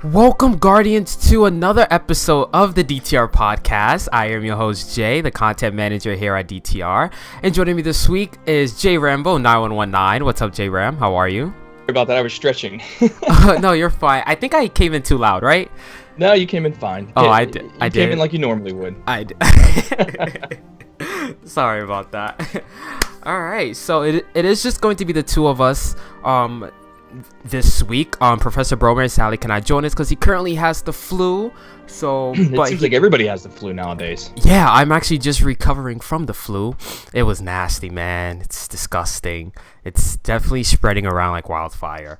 Welcome, Guardians, to another episode of the DTR Podcast. I am your host, Jay, the content manager here at DTR. And joining me this week is J Rambo 9119. What's up, J Ram? How are you? Sorry about that, I was stretching. No, you're fine. I think I came in too loud, right? No, you came in fine. Oh, I did. You came in like you normally would. I did. Sorry about that. All right, so it is just going to be the two of us. This week, Professor Bromer and Sally cannot join us because he currently has the flu. So, it seems like everybody has the flu nowadays. Yeah, I'm actually just recovering from the flu. It was nasty, man. It's disgusting. It's definitely spreading around like wildfire.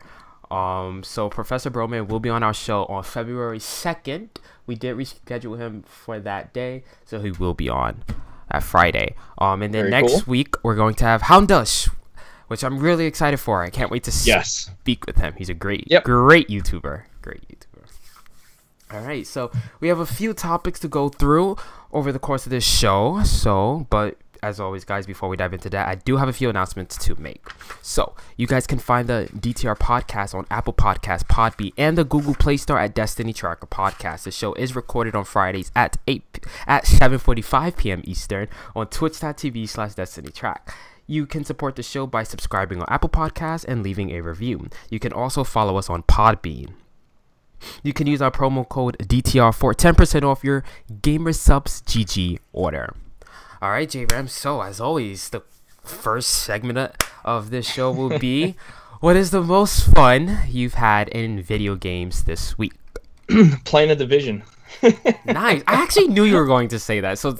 So Professor Bromer will be on our show on February 2nd. We did reschedule him for that day, so he will be on that Friday. And then Very next cool. week we're going to have Houndush, which I'm really excited for. I can't wait to speak with him. He's a great YouTuber. All right, so we have a few topics to go through over the course of this show. But as always, guys, before we dive into that, I do have a few announcements to make. So you guys can find the DTR Podcast on Apple Podcasts, Podbean, and the Google Play Store at Destiny Tracker Podcast. The show is recorded on Fridays at 7:45 p.m. Eastern on twitch.tv/DestinyTrack. You can support the show by subscribing on Apple Podcasts and leaving a review. You can also follow us on Podbean. You can use our promo code DTR for 10% off your GamerSubs GG order. All right, J-Ram, so as always, the first segment of this show will be, what is the most fun you've had in video games this week? Playing a Division. Nice. I actually knew you were going to say that. So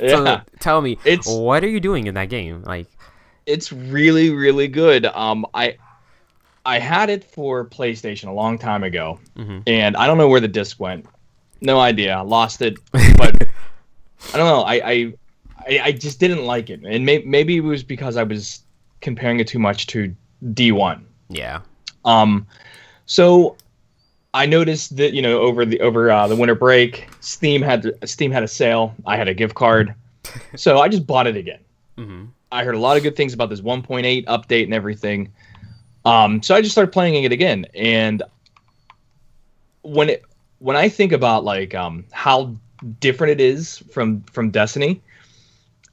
tell me, what are you doing in that game? It's really, really good. I had it for PlayStation a long time ago, and I don't know where the disc went. No idea. I lost it, but I don't know. I just didn't like it, and maybe it was because I was comparing it too much to D1. Yeah. So I noticed that over the winter break, Steam had a sale. I had a gift card, so I just bought it again. I heard a lot of good things about this 1.8 update and everything. So I just started playing it again. And when I think about how different it is from Destiny,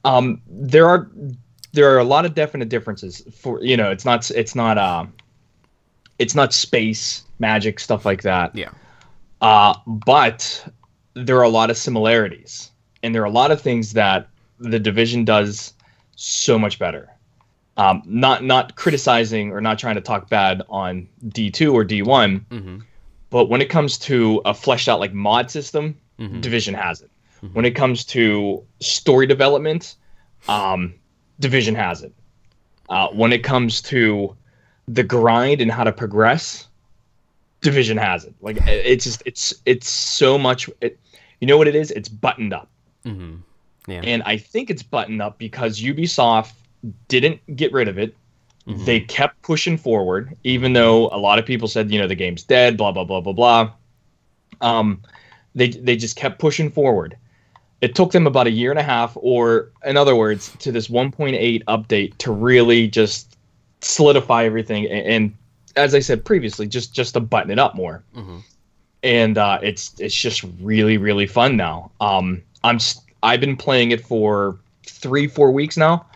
there are a lot of definite differences. It's not space magic, stuff like that. Yeah. But there are a lot of similarities, and there are a lot of things that the Division does so much better. Not criticizing or not trying to talk bad on D2 or D1, but when it comes to a fleshed out mod system, Division has it. When it comes to story development, Division has it. When it comes to the grind and how to progress, Division has it. It's so much. You know what it is? It's buttoned up. Yeah. And I think it's buttoned up because Ubisoft didn't get rid of it. They kept pushing forward, even though a lot of people said, the game's dead, blah, blah, blah, blah, blah. They just kept pushing forward. It took them about a year and a half, or in other words, to this 1.8 update to really just solidify everything. And as I said previously, just to button it up more. And it's just really, really fun now. I've been playing it for 3-4 weeks now,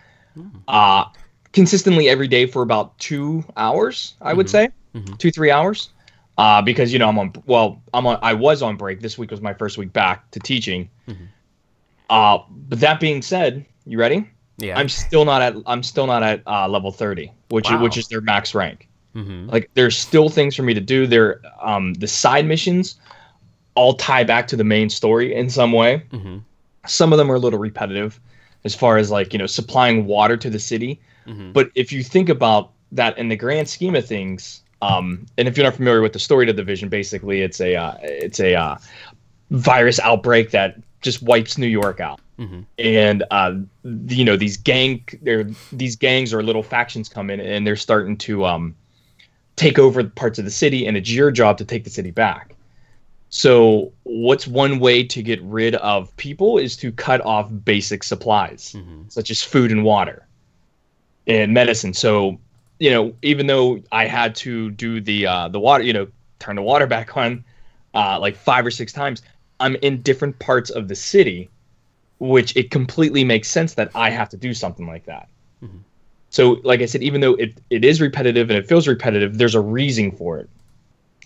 consistently every day for about 2 hours, I would say, 2-3 hours, because I was on break. This week was my first week back to teaching. But that being said, you ready? Yeah. I'm still not at level 30, which is their max rank. There's still things for me to do. There, the side missions all tie back to the main story in some way. Some of them are a little repetitive as far as supplying water to the city. But if you think about that in the grand scheme of things, and if you're not familiar with the story of the Division, basically it's a virus outbreak that just wipes New York out. And these gangs or little factions come in, and they're starting to take over parts of the city, and it's your job to take the city back. So what's one way to get rid of people is to cut off basic supplies, such as food and water and medicine. So, even though I had to do the water, turn the water back on, like 5 or 6 times, I'm in different parts of the city, which it completely makes sense that I have to do something like that. Mm-hmm. So, like I said, even though it is repetitive and it feels repetitive, there's a reason for it.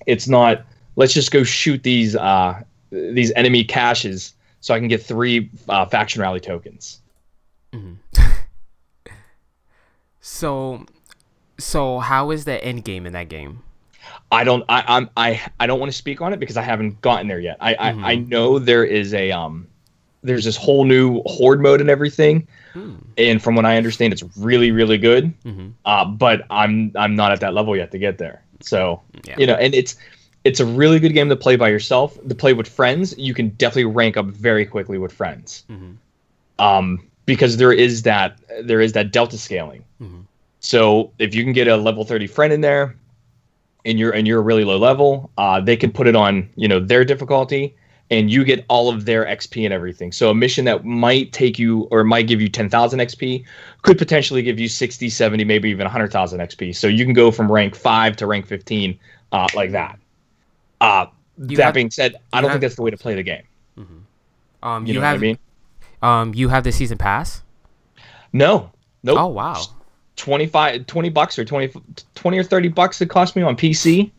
It's not, let's just go shoot these enemy caches so I can get 3 faction rally tokens. Mm-hmm. So how is the end game in that game? I don't want to speak on it because I haven't gotten there yet. I know there is there's this whole new horde mode and everything, and from what I understand, it's really, really good. But I'm not at that level yet to get there. So and it's a really good game to play by yourself. To play with friends, you can definitely rank up very quickly with friends. Because there is that delta scaling. So if you can get a level 30 friend in there, and you're a really low level, they can put it on their difficulty, and you get all of their XP and everything. So a mission that might take you or might give you 10,000 XP could potentially give you 60, 70, maybe even 100,000 XP. So you can go from rank 5 to rank 15 like that. That being said, I don't think that's the way to play the game. You know what I mean? You have the season pass? No. Nope. Oh wow. $20 or $20 or $30 it cost me on PC.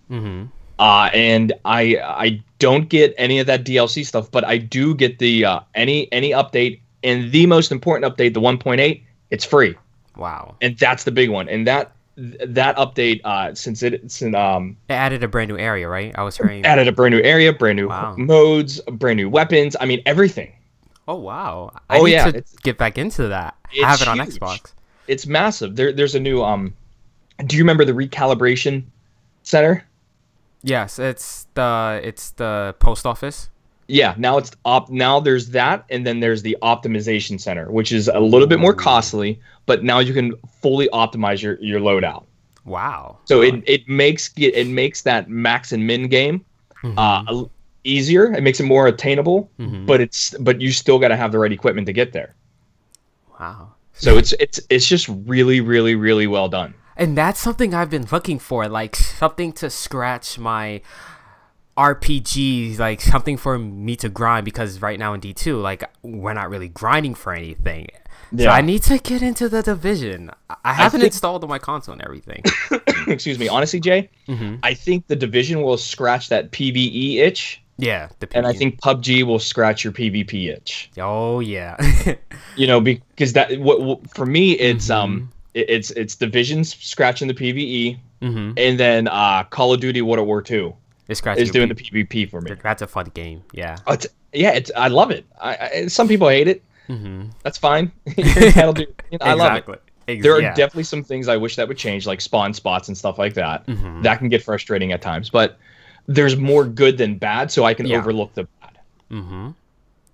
And I don't get any of that DLC stuff, but I do get the any update, and the most important update, the 1.8, it's free. Wow. And that's the big one. And that update, since it added a brand new area, right? I was hearing added a brand new area, brand new modes, brand new weapons. I mean, everything. Oh wow! I need to get back into that. I have it on Xbox. It's massive. There's a new do you remember the recalibration center? Yes, it's the post office. Yeah, now now there's that, and then there's the optimization center, which is a little bit more costly, but now you can fully optimize your loadout. Wow. So it makes that max and min game easier. It makes it more attainable, but you still got to have the right equipment to get there. Wow. So it's just really, really, really well done. And that's something I've been looking for, like something to scratch my RPG, like something for me to grind, because right now in D2, like we're not really grinding for anything. Yeah. So I need to get into the Division. I haven't installed on my console and everything. Excuse me. Honestly, Jay, I think the Division will scratch that PvE itch. Yeah, and I think PUBG will scratch your PvP itch. Oh yeah. Because that for me it's Division's scratching the PvE, and then Call of Duty World War II is doing the PvP for me. That's a fun game. Yeah. I love it. Some people hate it. That's fine. That'll do. I love it. There are definitely some things I wish that would change, like spawn spots and stuff like that. That can get frustrating at times, but there's more good than bad, so I can overlook the bad.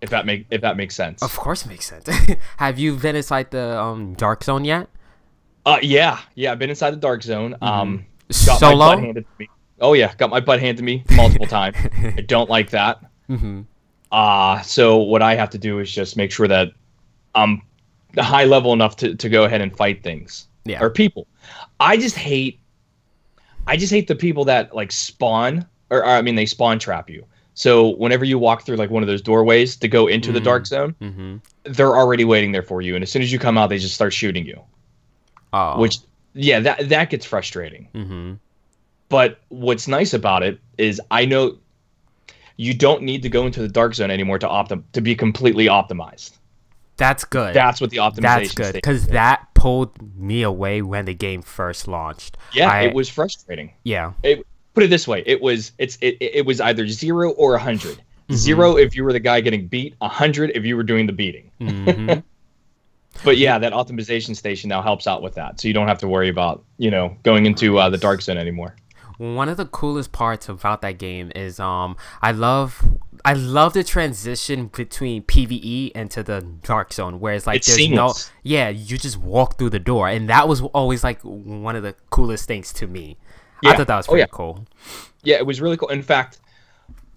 If that makes sense. Of course it makes sense. Have you been inside the Dark Zone yet? Yeah, I've been inside the Dark Zone. Got Solo? my butt handed to me. Oh yeah, got my butt handed to me multiple times. I don't like that. So what I have to do is just make sure that I'm high level enough to go ahead and fight things. Or people. I just hate the people that like spawn, or I mean they spawn trap you. So whenever you walk through like one of those doorways to go into the Dark Zone, they're already waiting there for you, and as soon as you come out, they just start shooting you. Oh. Which that gets frustrating. But what's nice about it is I know you don't need to go into the Dark Zone anymore to be completely optimized. That's good. That's what the optimization. That's good, because that pulled me away when the game first launched. Yeah, it was frustrating. Yeah. Put it this way: it was either 0 or 100. 0 if you were the guy getting beat, 100 if you were doing the beating. But yeah, that optimization station now helps out with that, so you don't have to worry about going into the Dark Zone anymore. One of the coolest parts about that game is I love the transition between PvE into the Dark Zone, where it's like there's seamless. You just walk through the door, and that was always like one of the coolest things to me. I thought that was pretty cool. Yeah, it was really cool. In fact,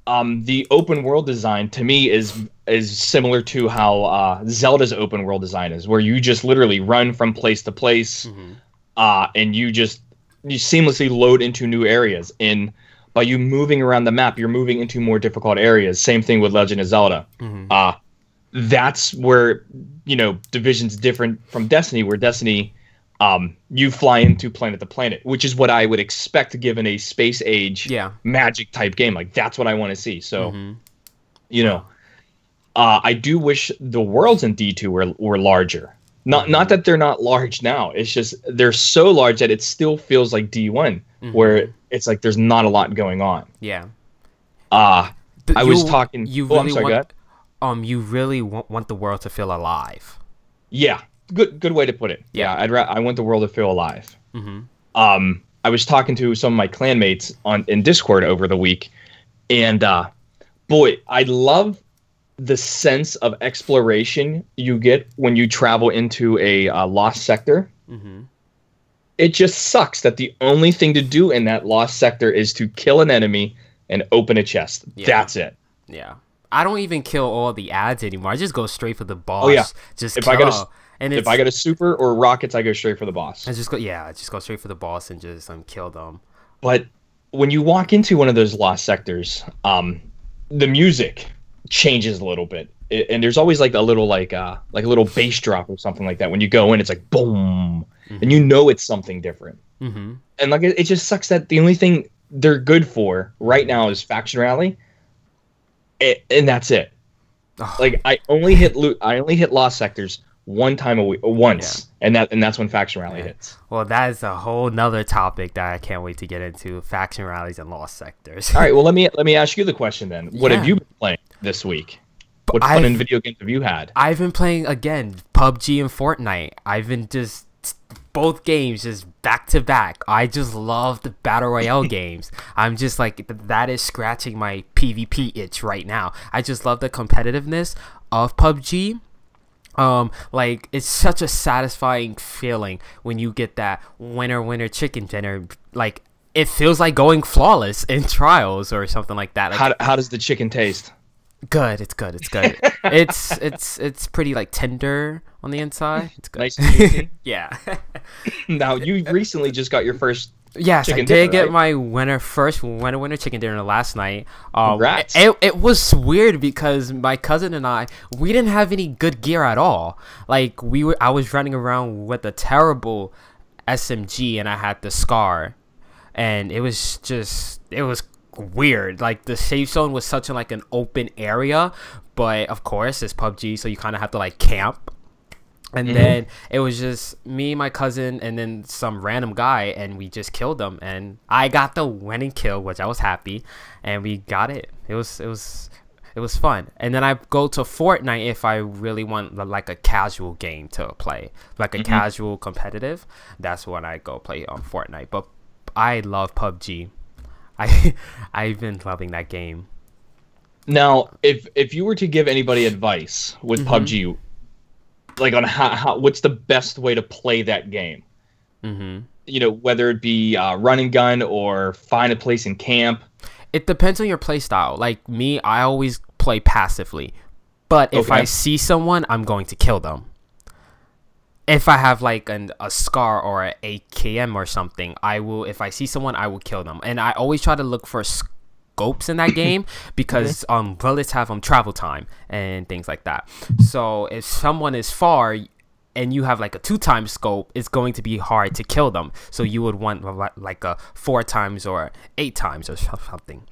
the open world design to me is similar to how Zelda's open world design is, where you just literally run from place to place, and you seamlessly load into new areas. And by you moving around the map, you're moving into more difficult areas. Same thing with Legend of Zelda. That's where, you know, Division's different from Destiny, where Destiny, you fly into planet to planet, which is what I would expect given a space age magic type game. Like, that's what I want to see. So, you know, I do wish the worlds in D2 were larger. Not that they're not large now. It's just they're so large that it still feels like D1, where it's like there's not a lot going on. Yeah. I was talking. You really you really want the world to feel alive. Yeah. Good way to put it. Yeah. I want the world to feel alive. I was talking to some of my clanmates in Discord over the week, and boy, I love the sense of exploration you get when you travel into a lost sector. It just sucks that the only thing to do in that lost sector is to kill an enemy and open a chest. That's it. Yeah. I don't even kill all the ads anymore. I just go straight for the boss. Oh yeah. Just if I got a super or rockets, I go straight for the boss. I just go straight for the boss and just kill them. But when you walk into one of those lost sectors, the music changes a little bit, and there's always like a little bass drop or something like that. When you go in, it's like boom, and you know it's something different. And like it just sucks that the only thing they're good for right now is faction rally, and that's it. Like I only hit lost sectors one time a week, once, and that's when faction rally hits. Well, that is a whole nother topic that I can't wait to get into: faction rallies and lost sectors. All right, well let me ask you the question then. What have you been playing this week? What fun in video games have you had? I've been playing again PUBG and Fortnite. I've been just both games just back to back. I just love the battle royale games. I'm just like, that is scratching my PvP itch right now. I just love the competitiveness of PUBG. Like, it's such a satisfying feeling when you get that winner chicken dinner. Like, it feels like going flawless in trials or something like that. Like, how does the chicken taste? Good. It's good. it's pretty like tender on the inside. It's good. Nice and juicy. Yeah. Now, you recently just got your first Yes, I did get my winter chicken dinner last night. Congrats. It was weird because my cousin and we didn't have any good gear at all. Like, I was running around with a terrible SMG and I had the SCAR, and it was weird. Like, the safe zone was such an open area, but of course it's PUBG, so you kind of have to like camp. And then it was just me, my cousin, and then some random guy, and we just killed them. And I got the winning kill, which I was happy, and we got it. It was fun. And then I go to Fortnite if I really want like a casual game to play, like a casual competitive. That's when I go play on Fortnite. But I love PUBG. I've been loving that game. Now, if you were to give anybody advice with PUBG, like on how what's the best way to play that game, you know, whether it be run and gun or find a place in camp, it depends on your play style. Like me, I always play passively, but if I see someone, I'm going to kill them. If I have like a SCAR or an AKM or something, if I see someone, I will kill them. And I always try to look for scopes in that game because bullets have travel time and things like that. So if someone is far and you have like a 2x scope, it's going to be hard to kill them. So you would want like a 4x or 8x or something,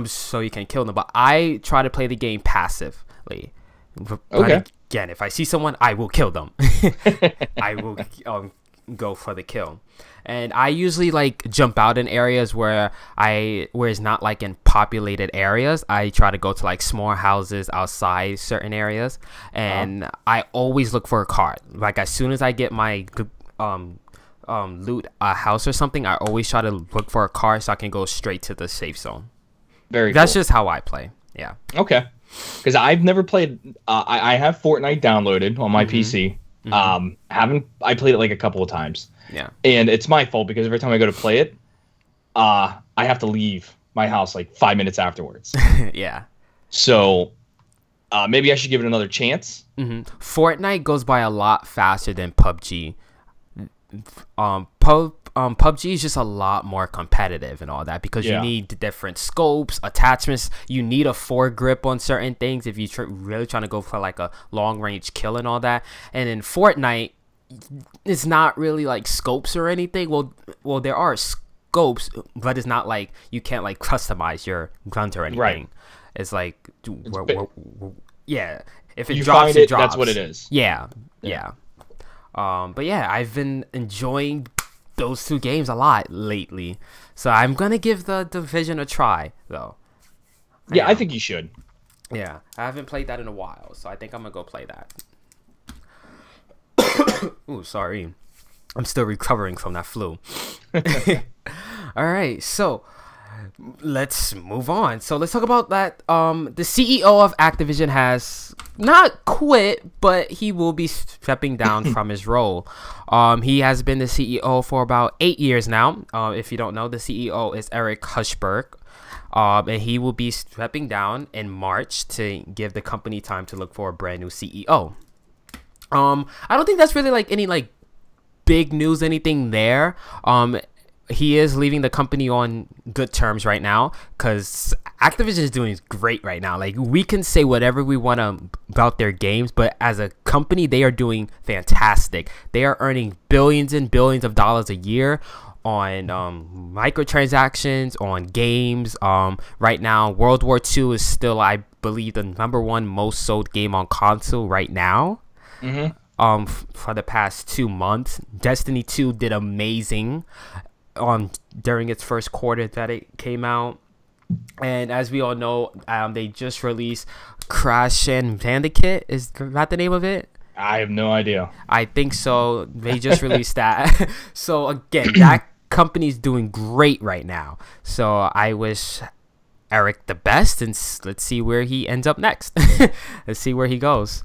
so you can kill them. But I try to play the game passively. But again, if I see someone, I will kill them. I will go for the kill. And I usually like jump out in areas where it's not like in populated areas. I try to go to like small houses outside certain areas, and I always look for a cart. Like as soon as I get my loot a house or something, I always try to look for a car so I can go straight to the safe zone. That's just how I play. Yeah. Okay. Because I've never played. I have Fortnite downloaded on my PC. I played it like a couple of times. Yeah. And it's my fault because every time I go to play it, I have to leave my house like 5 minutes afterwards. Yeah. So maybe I should give it another chance. Fortnite goes by a lot faster than PUBG. PUBG is just a lot more competitive and all that because you need different scopes, attachments. You need a foregrip on certain things if you're really trying to go for like a long range kill and all that. And in Fortnite, it's not really like scopes or anything. Well, there are scopes, but it's not like you can't like customize your guns or anything. Right. It's like, yeah. If it drops, it drops. That's what it is. Yeah. But yeah, I've been enjoying those two games a lot lately, so I'm gonna give the Division a try though. Yeah, I think you should. Yeah, I haven't played that in a while, so I think I'm gonna go play that. Ooh, sorry, I'm still recovering from that flu. All right, so let's move on. So let's talk about that. The CEO of Activision has not quit, but he will be stepping down from his role. He has been the CEO for about 8 years now. If you don't know, the CEO is Eric Hushberg. And he will be stepping down in March to give the company time to look for a brand new CEO. I don't think that's really like any like big news, anything there. He is leaving the company on good terms right now because Activision is doing great right now. Like, we can say whatever we want about their games, but as a company, they are doing fantastic. They are earning billions and billions of dollars a year on microtransactions, on games. Right now, World War II is still, I believe, the #1 most sold game on console right now. For the past 2 months. Destiny 2 did amazing during its first quarter that it came out. And as we all know, they just released Crash and Bandicoot. Is that the name of it? I have no idea. I think so. They just released that. So again, that company's doing great right now. So I wish Eric the best, and let's see where he ends up next. Let's see where he goes.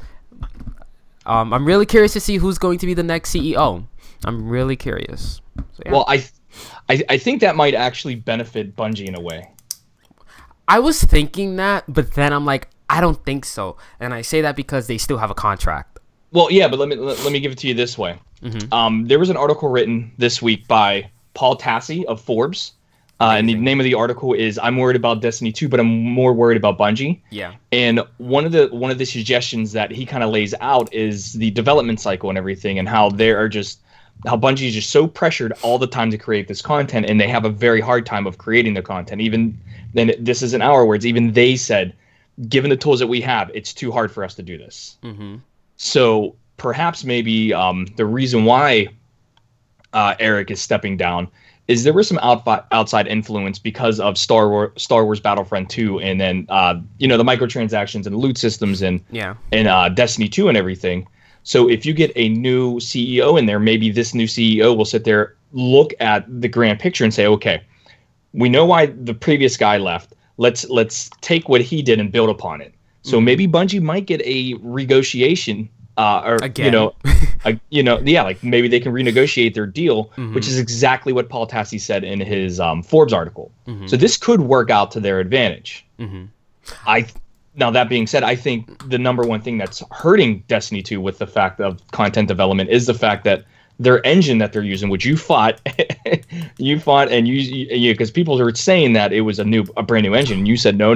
I'm really curious to see who's going to be the next CEO. I'm really curious. So, yeah. Well, I think that might actually benefit Bungie in a way. I was thinking that, but then I'm like, I don't think so. And I say that because they still have a contract. Well, yeah, but let me give it to you this way. There was an article written this week by Paul Tassi of Forbes. And the name of the article is "I'm worried about Destiny 2, but I'm more worried about Bungie." Yeah. And one of the suggestions that he kind of lays out is the development cycle and everything, and how Bungie is just so pressured all the time to create this content, and they have a very hard time of creating the content. Even then, this is in our words. Even they said, given the tools that we have, it's too hard for us to do this. So perhaps maybe the reason why Eric is stepping down is there was some outside influence because of Star Wars Battlefront 2, and then the microtransactions and loot systems and Destiny 2 and everything. So if you get a new CEO in there, maybe this new CEO will sit there, look at the grand picture, and say, okay, we know why the previous guy left. Let's take what he did and build upon it. So maybe Bungie might get a renegotiation. Again. Like maybe they can renegotiate their deal, which is exactly what Paul Tassi said in his Forbes article. So this could work out to their advantage. Now, that being said, I think the number one thing that's hurting Destiny 2 with the fact of content development is the fact that their engine that they're using, which you fought, and you because people are saying that it was a brand new engine. And you said no.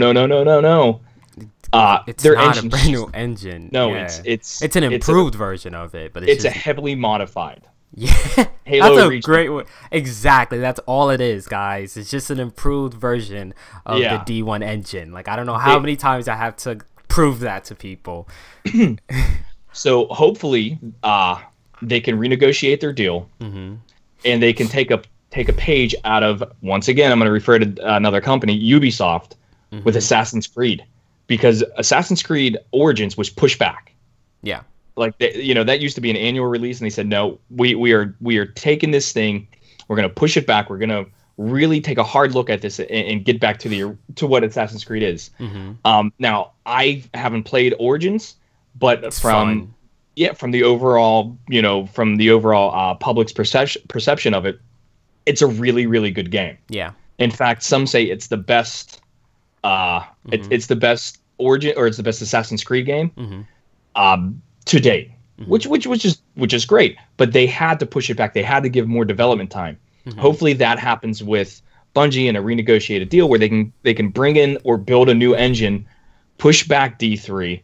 It's not a brand new engine. No, yeah. it's an improved version of it, but it's a heavily modified. Yeah, Halo that's a great way. Exactly, that's all it is, guys. It's just an improved version of the D1 engine. Like, I don't know how many times I have to prove that to people. So hopefully, they can renegotiate their deal, and they can take a page out of, once again, I'm going to refer to another company, Ubisoft, with Assassin's Creed, because Assassin's Creed Origins was pushed back. Yeah. Like, that used to be an annual release, and they said, no, we are taking this thing, we're going to push it back, we're going to really take a hard look at this and get back to what Assassin's Creed is. Now, I haven't played Origins, but it's fun. From the overall public's perception of it, it's a really, really good game. Yeah. In fact, some say it's the best. It's the best Origin, or it's the best Assassin's Creed game. To date, which is great, but they had to push it back. They had to give more development time. Hopefully that happens with Bungie in a renegotiated deal where they can bring in or build a new engine, push back D3,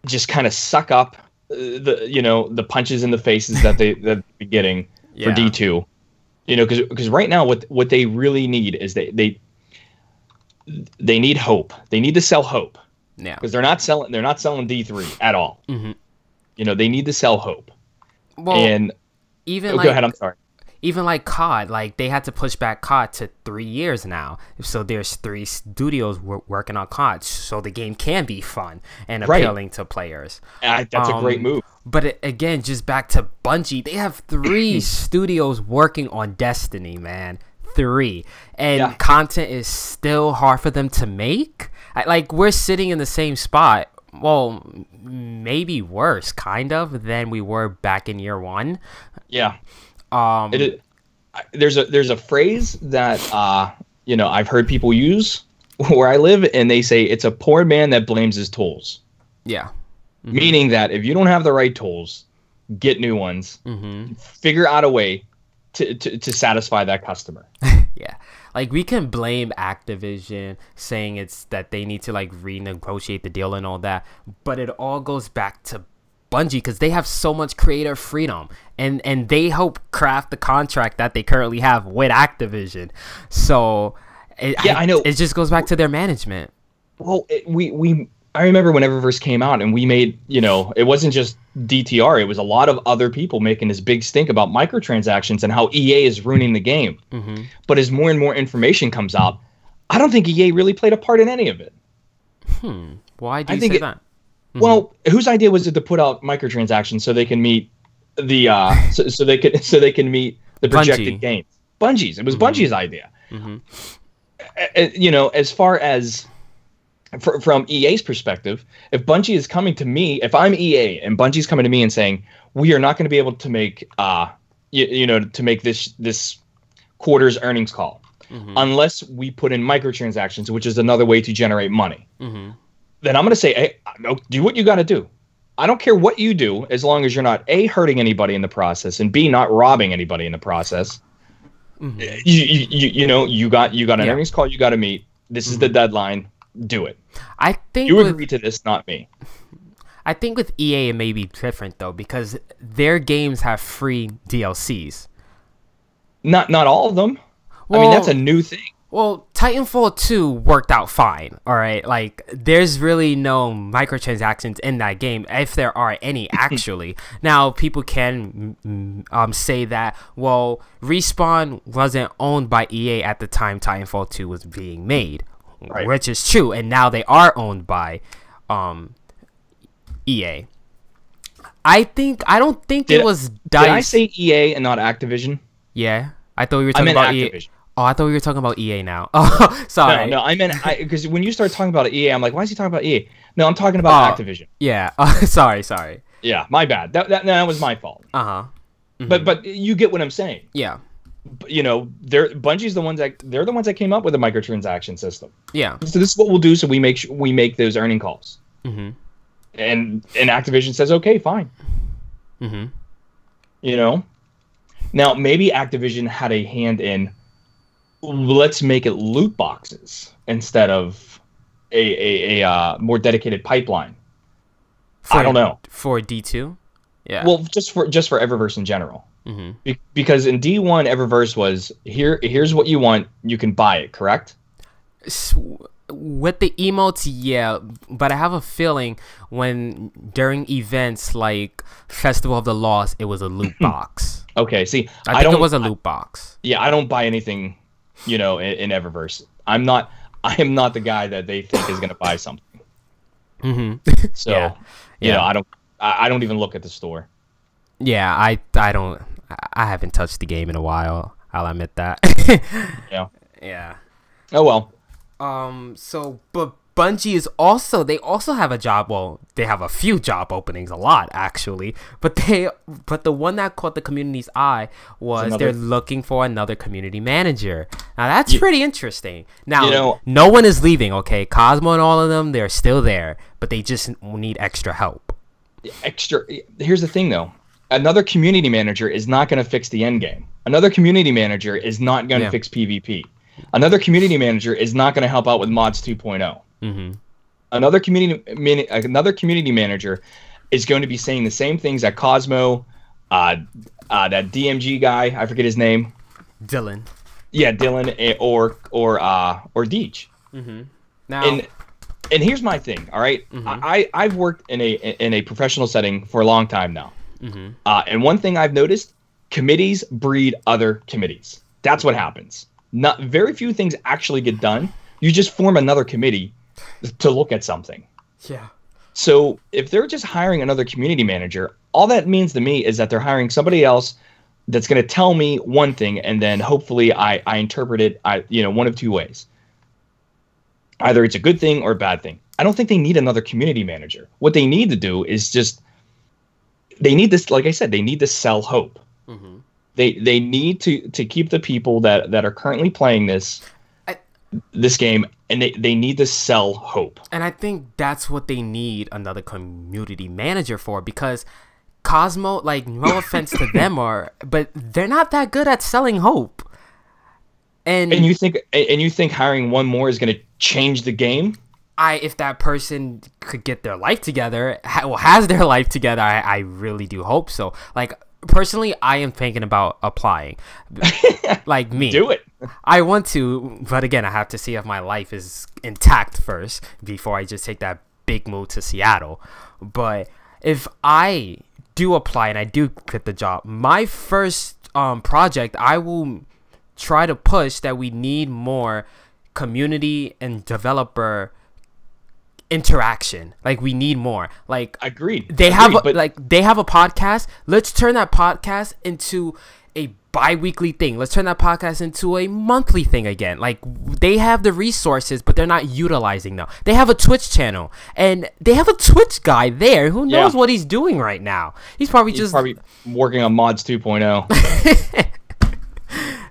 just kind of suck up the punches in the faces that they're getting for D2. Because right now what they really need is they need hope. They need to sell hope. Yeah. Because they're not selling D3 at all. They need to sell hope. Well, and even go ahead. I'm sorry. Even like COD, like they had to push back COD to 3 years now. So there's 3 studios working on COD, so the game can be fun and appealing to players. That's a great move. But again, just back to Bungie, they have 3 studios working on Destiny, man. 3. And content is still hard for them to make. Like, we're sitting in the same spot. Well, maybe worse, kind of, than we were back in year 1. Yeah. There's a phrase that I've heard people use where I live, and they say it's a poor man that blames his tools. Yeah. Meaning that if you don't have the right tools, get new ones. Figure out a way to satisfy that customer. Yeah. Like, we can blame Activision, saying it's that they need to like renegotiate the deal and all that, but it all goes back to Bungie because they have so much creative freedom, and they help craft the contract that they currently have with Activision. So I know it just goes back to their management. Well, I remember when Eververse came out, and we made, it wasn't just DTR, it was a lot of other people making this big stink about microtransactions and how EA is ruining the game. But as more and more information comes out, I don't think EA really played a part in any of it. Why do you say that? Well, whose idea was it to put out microtransactions so they can meet the so they can meet the projected gains? Bungie's. It was Bungie's idea. As far as from EA's perspective, if Bungie is coming to me, if I'm EA and Bungie's coming to me and saying we are not going to be able to make to make this quarter's earnings call unless we put in microtransactions, which is another way to generate money, then I'm going to say, hey, do what you got to do. I don't care what you do as long as you're not A, hurting anybody in the process, and B, not robbing anybody in the process. You got an earnings call you got to meet. This is the deadline. Do it. I think you agree to this, not me. I think with EA it may be different though, because their games have free DLCs. Not all of them. Well, I mean, that's a new thing. Well, Titanfall 2 worked out fine, all right? Like, there's really no microtransactions in that game, if there are any, actually. Now, people can say that, well, Respawn wasn't owned by EA at the time Titanfall 2 was being made, which is true, and now they are owned by EA. I don't think it was DICE. Did I say EA and not Activision? Yeah, I thought we were talking about Activision. EA. Oh, I thought we were talking about EA now. Oh, sorry. No, I meant because when you start talking about EA, I'm like, why is he talking about EA? No, I'm talking about Activision. Yeah. Sorry. Yeah, my bad. That was my fault. But you get what I'm saying. Yeah. Bungie's the ones they're the ones that came up with a microtransaction system. Yeah. So this is what we'll do. So we make those earning calls. And Activision says, okay, fine. Now maybe Activision had a hand in, let's make it loot boxes instead of a more dedicated pipeline. I don't know. For D2? Yeah. Well, just for Eververse in general. Because in D1, Eververse was, here's what you want, you can buy it, correct? With the emotes, yeah, but I have a feeling during events like Festival of the Lost, it was a loot box. Okay, see, I think it was a loot box. Yeah, I don't buy anything, in Eververse. I am not the guy that they think is going to buy something. So, I don't even look at the store. Yeah, I don't. I haven't touched the game in a while. I'll admit that. Yeah. Oh well. But Bungie is they also have a job. Well, they have a few job openings, a lot actually. But the one that caught the community's eye was they're looking for another community manager. Now that's pretty interesting. Now no one is leaving. Okay, Cosmo and all of them, they're still there, but they just need extra help. Here's the thing though. another community manager is not going to fix the end game. Another community manager is not going to fix PvP. Another community manager is not going to help out with mods 2.0. Mm-hmm. Another community manager is going to be saying the same things that Cosmo, that DMG guy, I forget his name, Dylan. Yeah, Dylan or Deej. Mm-hmm. Now, and here's my thing. All right, mm-hmm. I've worked in a professional setting for a long time now, mm-hmm. And one thing I've noticed: committees breed other committees. That's what happens. Not very few things actually get done. You just form another committee to look at something. Yeah. So if they're just hiring another community manager, all that means to me is that they're hiring somebody else that's going to tell me one thing, and then hopefully I interpret it, one of two ways. Either it's a good thing or a bad thing. I don't think they need another community manager. What they need to do is they need this, like I said, they need to sell hope. Mm-hmm. They need to keep the people that are currently playing this game, and they need to sell hope. And I think that's what they need another community manager for, because Cosmo, like, no offense to them, but they're not that good at selling hope. And you think hiring one more is going to change the game? If that person could get their life together, has their life together, I really do hope so. Like, personally, I am thinking about applying. Like me. Do it. I want to, but again, I have to see if my life is intact first before I just take that big move to Seattle. But if I do apply and I do get the job, my first project, I will try to push that we need more community and developer interaction. Like, we need more. Like, agreed. They have a podcast. Let's turn that podcast into a bi-weekly thing. Let's turn that podcast into a monthly thing again. Like, they have the resources, but they're not utilizing them. They have a Twitch channel, and they have a Twitch guy there who knows what he's doing right now. He's probably working on mods 2.0.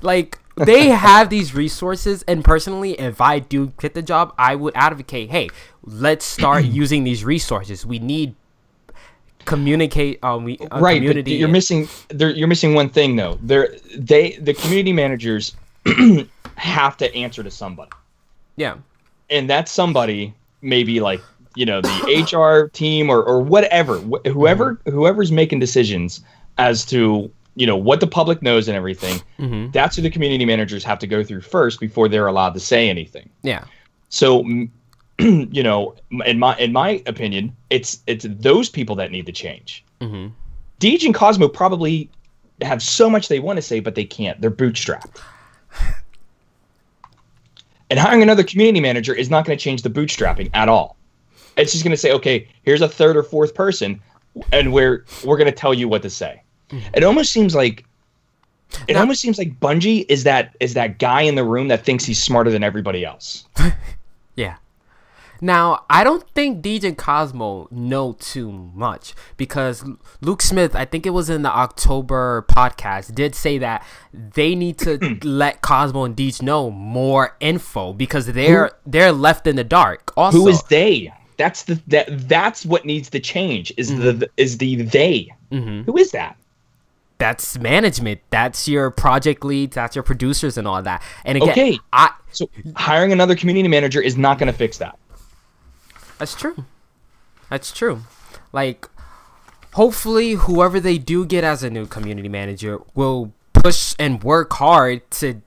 Like, they have these resources, and personally, if I do get the job, I would advocate, hey, let's start using these resources. We need communicate. Right, but you're missing one thing though. The community managers have to answer to somebody. Yeah, and that somebody may be like, the HR team or whatever, whoever's making decisions as to what the public knows and everything. Mm-hmm. That's who the community managers have to go through first before they're allowed to say anything. Yeah. So, in my opinion, it's those people that need to change. Mm-hmm. Deej and Cosmo probably have so much they want to say, but they can't. They're bootstrapped. And hiring another community manager is not going to change the bootstrapping at all. It's just going to say, okay, here's a third or fourth person, and we're going to tell you what to say. It almost seems like Bungie is that guy in the room that thinks he's smarter than everybody else. Yeah. Now, I don't think Deej and Cosmo know too much, because Luke Smith, I think it was in the October podcast, did say that they need to let Cosmo and Deej know more info, because they're left in the dark. Also, who is they? That's what needs to change. Is the they? Mm-hmm. Who is that? That's management. That's your project leads. That's your producers and all that. And again, so hiring another community manager is not going to fix that. That's true. Like, hopefully, whoever they do get as a new community manager will push and work hard to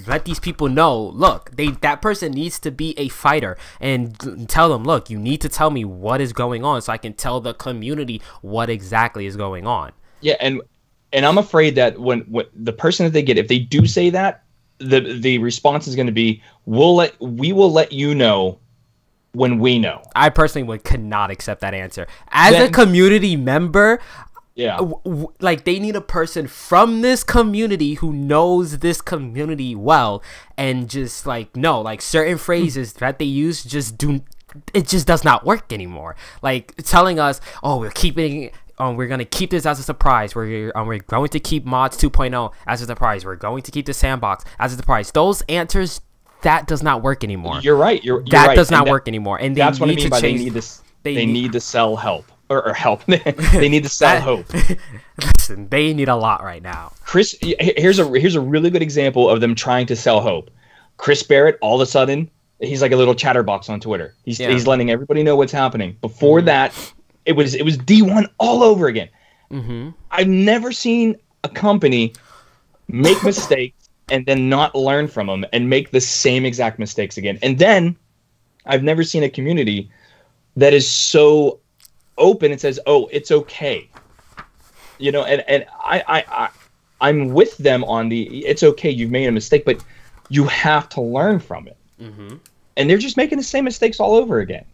let these people know, look, that person needs to be a fighter, and tell them, look, you need to tell me what is going on so I can tell the community what exactly is going on. Yeah, and I'm afraid that when the person that they get, if they do say that, the response is going to be, we will let you know when we know. I personally could not accept that answer. As a community member, yeah, like, they need a person from this community who knows this community well, and just certain phrases that they use just does not work anymore. Like, telling us, oh, we're going to keep this as a surprise. We're going to keep mods 2.0 as a surprise. We're going to keep the sandbox as a surprise. Those answers, that does not work anymore. You're right. You're that right. does not work anymore. And that's what I mean by they need to sell help. or help. They need to sell hope. Listen, they need a lot right now. Here's a really good example of them trying to sell hope. Chris Barrett, all of a sudden, he's like a little chatterbox on Twitter. He's letting everybody know what's happening. Before that, it was D1 all over again. I've never seen a company make mistakes and then not learn from them and make the same exact mistakes again. And then I've never seen a community that is so open and says, "Oh, it's okay." You know, and I'm with them on it's okay, you've made a mistake, but you have to learn from it. And they're just making the same mistakes all over again.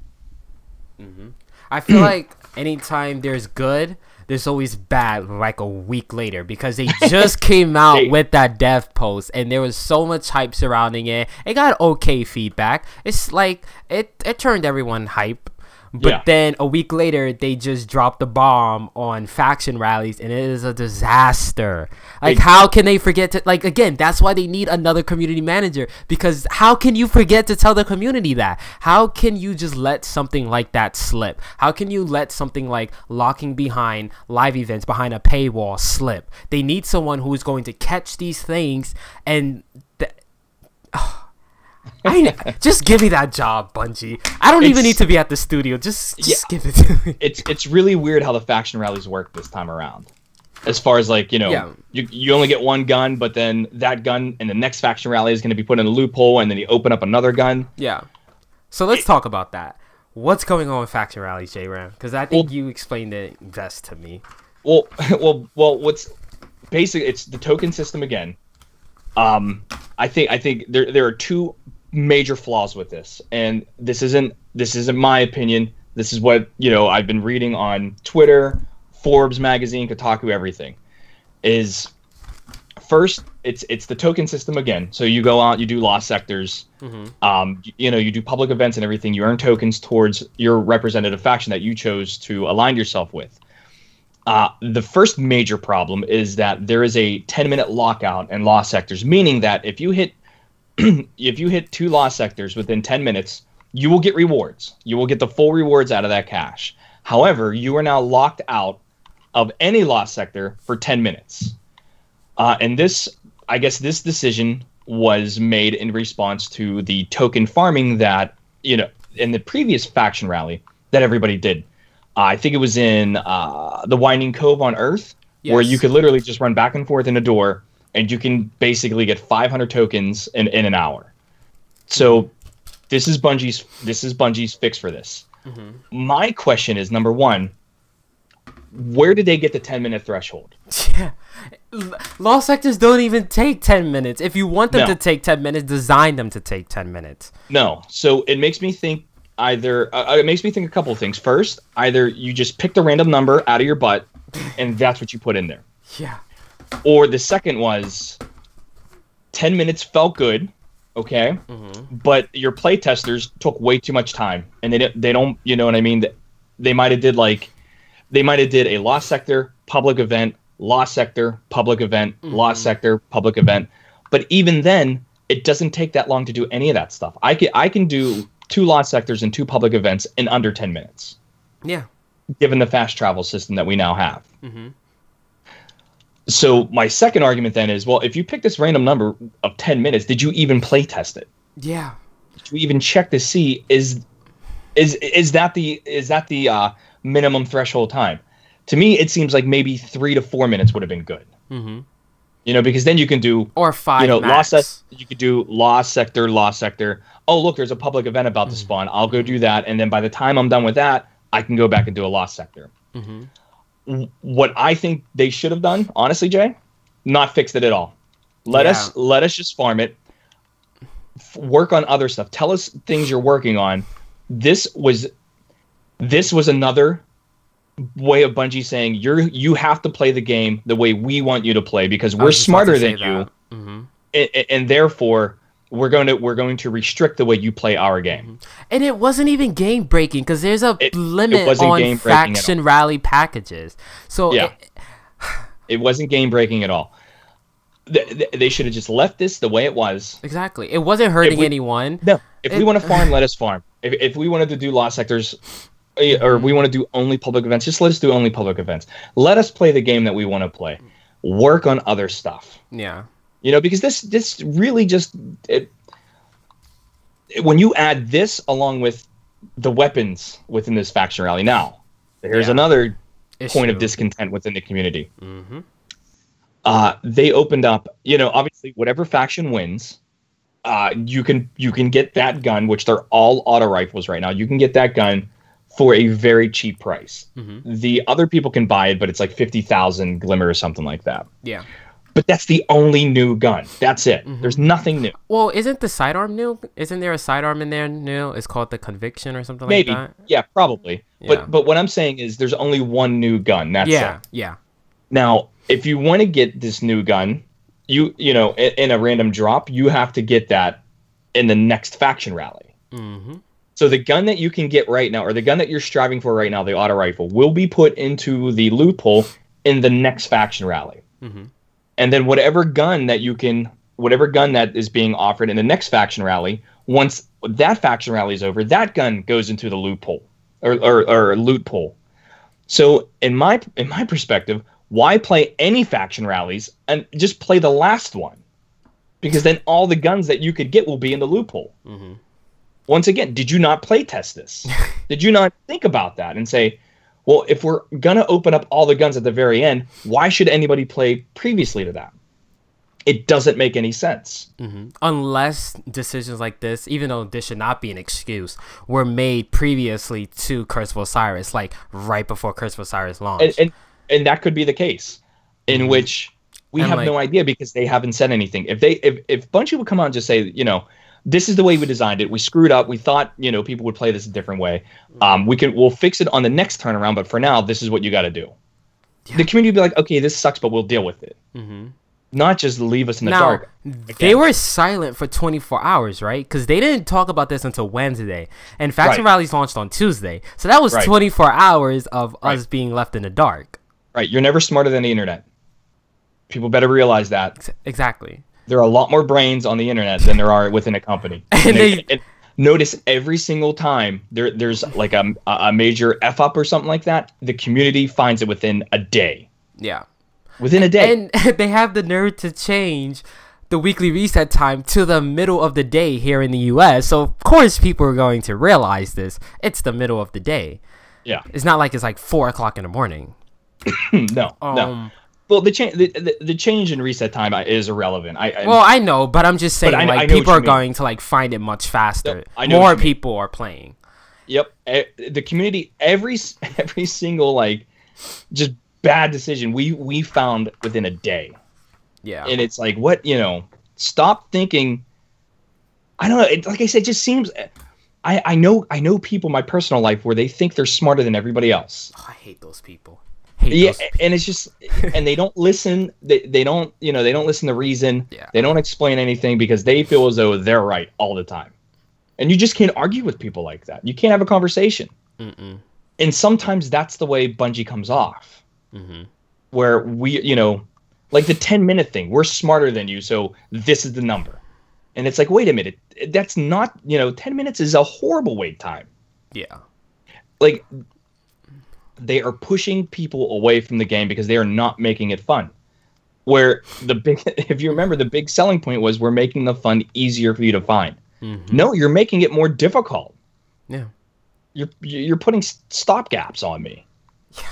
I feel like anytime there's good, there's always bad like a week later, because they just came out with that dev post and there was so much hype surrounding it. It got okay feedback. It's like it turned everyone hype. But then a week later, they just dropped the bomb on faction rallies, and it is a disaster. Like, how can they forget to, like, again, that's why they need another community manager, because how can you forget to tell the community that? How can you just let something like that slip? How can you let something like locking behind live events behind a paywall slip? They need someone who is going to catch these things and... just give me that job, Bungie. I don't even need to be at the studio. Just give it to me. It's really weird how the faction rallies work this time around. As far as like, you know, you only get one gun, but then that gun in the next faction rally is going to be put in a loophole, and then you open up another gun. Yeah. So let's talk about that. What's going on with faction rallies, J-Ram? Because I think you explained it best to me. Well, what's basically, it's the token system again. I think there are two major flaws with this, and this isn't my opinion. This is what, you know, I've been reading on Twitter, Forbes magazine, Kotaku, everything. Is first, it's the token system again. So you go out, you do lost sectors, you know, you do public events and everything. You earn tokens towards your representative faction that you chose to align yourself with. The first major problem is that there is a 10-minute lockout in lost sectors, meaning that if you hit 2 lost sectors within 10 minutes, you will get rewards. You will get the full rewards out of that cash. However, you are now locked out of any lost sector for 10 minutes. And this decision was made in response to the token farming that, you know, in the previous faction rally that everybody did. I think it was in the Winding Cove on Earth, where you could literally just run back and forth in a door, and you can basically get 500 tokens in an hour. So this is Bungie's fix for this. My question is, number one, where did they get the 10-minute threshold? Yeah. Lost sectors don't even take 10 minutes. If you want them to take 10 minutes, design them to take 10 minutes. No. So it makes me think a couple of things. First, either you just picked a random number out of your butt, and that's what you put in there. Yeah. Or the second was 10 minutes felt good, okay, but your play testers took way too much time, and they don't, you know what I mean? They might have did a lost sector public event, lost sector public event, lost sector public event, but even then, it doesn't take that long to do any of that stuff. I can do 2 lost sectors and 2 public events in under 10 minutes. Yeah, given the fast travel system that we now have. So my second argument then is, well, if you pick this random number of 10 minutes, did you even play test it? Yeah. Did you even check to see is that the minimum threshold time? To me, it seems like maybe 3 to 4 minutes would have been good. You know, because then you can do, or 5 max. You could do lost sector. Oh, look, there's a public event about to spawn. I'll go do that, and then by the time I'm done with that, I can go back and do a lost sector. What I think they should have done, honestly, Jay, not fixed it at all. Let us just farm it. Work on other stuff. Tell us things you're working on. This was another way of Bungie saying you have to play the game the way we want you to play, because we're smarter than you, and therefore we're going to restrict the way you play our game. And it wasn't even game breaking, because there's a limit on faction rally packages. So yeah, it wasn't game breaking at all. They should have just left this the way it was. Exactly. It wasn't hurting anyone. No. If we want to farm, let us farm. If we wanted to do lost sectors, or we want to do only public events. Just let us do only public events. Let us play the game that we want to play. Work on other stuff. Yeah. Because this really just when you add this along with the weapons within this faction rally. Now, here's another point of discontent within the community. Mm-hmm. They opened up, obviously whatever faction wins, you can get that gun, which they're all auto rifles right now. You can get that gun for a very cheap price. Mm-hmm. The other people can buy it, but it's like 50,000 glimmer or something like that. Yeah. But that's the only new gun. That's it. Mm-hmm. There's nothing new. Well, isn't the sidearm new? Isn't there a sidearm in there new? It's called the Conviction or something like that? Maybe. Yeah, probably. Yeah. But what I'm saying is there's only one new gun. That's it. Yeah. Now, if you want to get this new gun, in a random drop, you have to get that in the next faction rally. Mm-hmm. So the gun that you can get right now, or the gun that you're striving for right now, the auto rifle, will be put into the loot pool in the next faction rally. Mm-hmm. And then whatever gun that is being offered in the next faction rally, once that faction rally is over, that gun goes into the loot pool or loot pool. So in my perspective, why play any faction rallies and just play the last one? Because then all the guns that you could get will be in the loot pool. Mm-hmm. Once again, did you not play test this? Did you not think about that and say, well, if we're going to open up all the guns at the very end, why should anybody play previously to that? It doesn't make any sense. Mm-hmm. Unless decisions like this, even though this should not be an excuse, were made previously to Curse of Osiris, like right before Curse of Osiris launched. And that could be the case, in which we have no idea because they haven't said anything. If Bungie would come out and just say, this is the way we designed it. We screwed up. We thought, people would play this a different way. We'll fix it on the next turnaround, but for now, this is what you got to do. Yeah. The community would be like, okay, this sucks, but we'll deal with it. Mm-hmm. Not just leave us in the dark. They were silent for 24 hours, right? Because they didn't talk about this until Wednesday. And Faction Rallies launched on Tuesday. So that was 24 hours of us being left in the dark. Right. You're never smarter than the internet. People better realize that. Exactly. There are a lot more brains on the internet than there are within a company. And notice every single time there's like a major F-up or something like that, the community finds it within a day. Yeah. Within a day. And they have the nerve to change the weekly reset time to the middle of the day here in the U.S. So, of course, people are going to realize this. It's the middle of the day. Yeah. It's not like it's like 4 o'clock in the morning. No. Well, the change in reset time is irrelevant. I know, but I'm just saying, I people are going to find it much faster. Yep, more people are playing. Yep, the community, every single just bad decision we found within a day. Yeah, and it's like, what, stop thinking. I don't know. Like I said, it just seems. I know people in my personal life where they think they're smarter than everybody else. Oh, I hate those people. And it's just, and they don't listen. They don't, they don't listen to reason. Yeah. They don't explain anything because they feel as though they're right all the time. And you just can't argue with people like that. You can't have a conversation. Mm-mm. And sometimes that's the way Bungie comes off. Mm-hmm. Where we, like the 10-minute thing, we're smarter than you, so this is the number. And it's like, wait a minute, that's not, 10 minutes is a horrible wait time. Yeah. Like, they are pushing people away from the game because they are not making it fun. Where if you remember, the big selling point was we're making the fun easier for you to find. Mm-hmm. No, you're making it more difficult. Yeah. You're putting stopgaps on me. Yeah.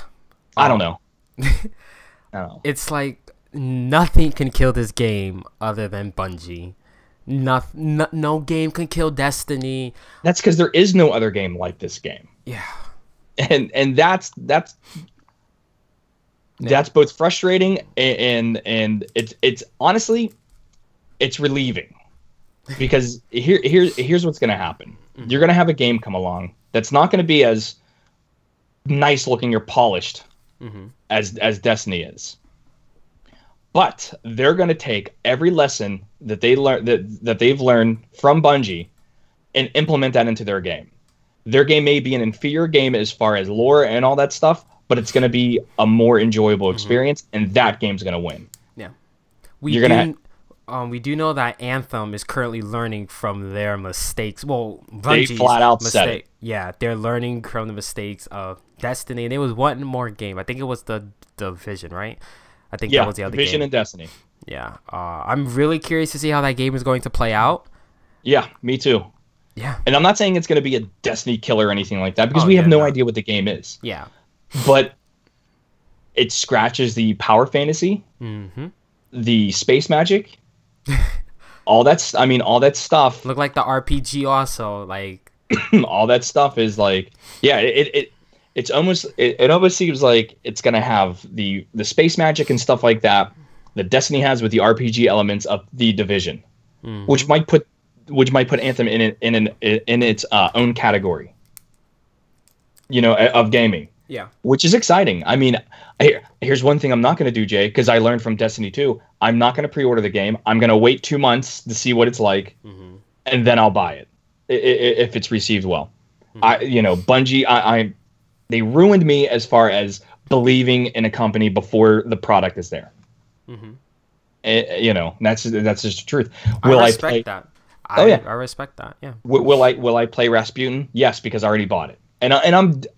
I don't know. It's like nothing can kill this game other than Bungie. No game can kill Destiny. That's because there is no other game like this game. Yeah. And that's both frustrating and it's honestly it's relieving because here's what's gonna happen. Mm-hmm. You're gonna have a game come along that's not gonna be as nice looking or polished as Destiny is, but they're gonna take every lesson that they learn that they've learned from Bungie and implement that into their game. Their game may be an inferior game as far as lore and all that stuff, but it's going to be a more enjoyable experience, and that game's going to win. Yeah. we do know that Anthem is currently learning from their mistakes. Well, Bungie's they flat out said it. Yeah, they're learning from the mistakes of Destiny. And there was one more game. I think it was the Division, right? I think that was the other game. Division and Destiny. Yeah. I'm really curious to see how that game is going to play out. Yeah, me too. Yeah. And I'm not saying it's going to be a Destiny killer or anything like that, because we have no idea what the game is. Yeah. But it scratches the power fantasy, the space magic, all that stuff. Look like the RPG also, like all that stuff is like, yeah, it almost seems like it's gonna have the space magic and stuff like that Destiny has with the RPG elements of the Division, which might put Anthem in its own category, of gaming. Yeah, which is exciting. I mean, here's one thing I'm not going to do, Jay, because I learned from Destiny 2. I'm not going to pre-order the game. I'm going to wait 2 months to see what it's like, and then I'll buy it if it's received well. Bungie, they ruined me as far as believing in a company before the product is there. That's just the truth. I respect that. I respect that. Yeah. Will I play Rasputin? Yes, because I already bought it, and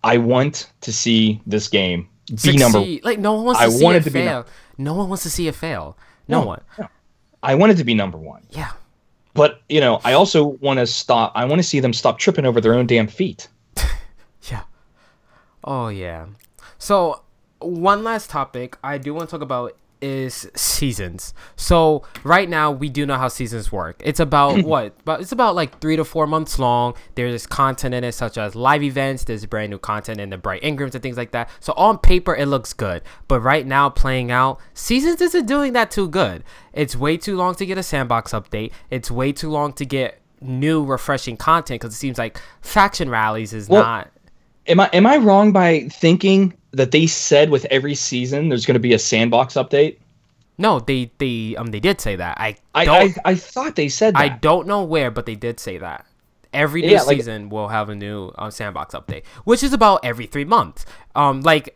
I want to see this game be number. Like no one wants to see it fail. No one wants to see it fail. No one. I want it to be number one. Yeah. But I also want to stop. I want to see them stop tripping over their own damn feet. Yeah. Oh yeah. So one last topic I do want to talk about is seasons. So right now we do know how seasons work. It's about it's about like 3 to 4 months long. There's content in it such as live events, there's brand new content in the bright engrams and things like that. So on paper it looks good, but right now playing out, seasons isn't doing that too good. It's way too long to get a sandbox update. It's way too long to get new refreshing content, because it seems like faction rallies is not. Am I wrong by thinking that they said with every season there's going to be a sandbox update? No, they did say that. I thought they said that. I don't know where, but they did say that. Every new season will have a new sandbox update, which is about every 3 months. Like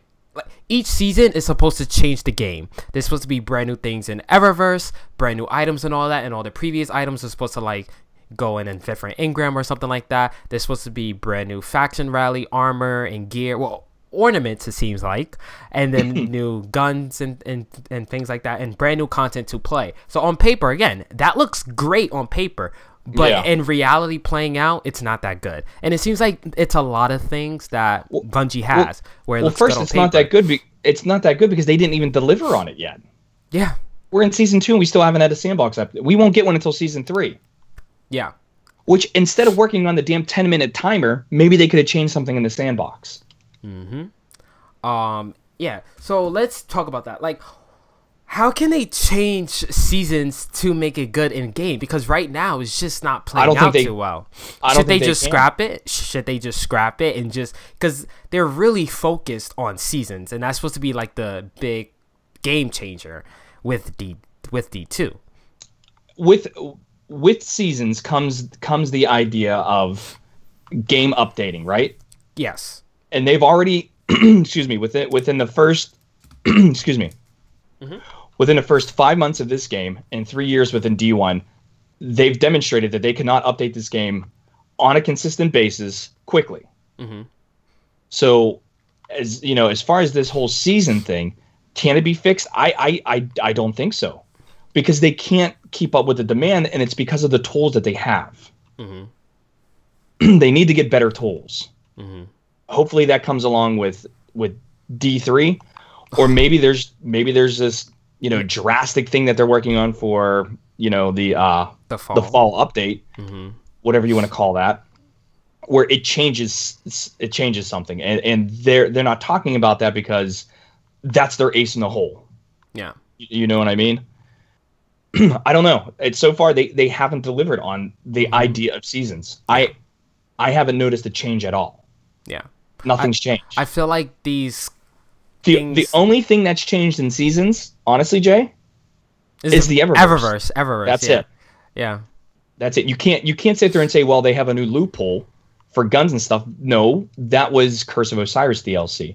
each season is supposed to change the game. There's supposed to be brand new things in Eververse, brand new items and all that, and all the previous items are supposed to like go in different engram or something like that. There's supposed to be brand new faction rally armor and gear. Well, ornaments, it seems like, and then new guns and things like that, and brand new content to play. So on paper, again, that looks great on paper, but in reality playing out, it's not that good. And it seems like it's a lot of things that Bungie has where it looks good on paper. Not that good. It's not that good because they didn't even deliver on it yet. Yeah, we're in season 2 and we still haven't had a sandbox update. We won't get one until season 3. Yeah, which instead of working on the damn 10-minute timer, maybe they could have changed something in the sandbox. Yeah, so let's talk about that. Like, how can they change seasons to make it good in game? Because right now it's just not playing out too well. Should they just scrap it? Should they just scrap it and just, because they're really focused on seasons, and that's supposed to be like the big game changer with D2. With seasons comes the idea of game updating, right? Yes. And they've already excuse me, within the first excuse me. Within the first 5 months of this game and 3 years within D1, they've demonstrated that they cannot update this game on a consistent basis quickly. So as far as this whole season thing, can it be fixed? I don't think so. Because they can't keep up with the demand, and it's because of the tools that they have. They need to get better tools. Hopefully that comes along with D3, or maybe there's this drastic thing that they're working on for the fall update, whatever you want to call that, where it changes something, and they're not talking about that because that's their ace in the hole. Yeah, you know what I mean. I don't know. It's so far they haven't delivered on the idea of seasons. I haven't noticed a change at all. Yeah, nothing's changed. I feel like these the only thing that's changed in seasons, honestly, Jay, is the Eververse. Eververse. That's it. Yeah, that's it. You can't sit there and say, well, they have a new loophole for guns and stuff. No, that was Curse of Osiris DLC.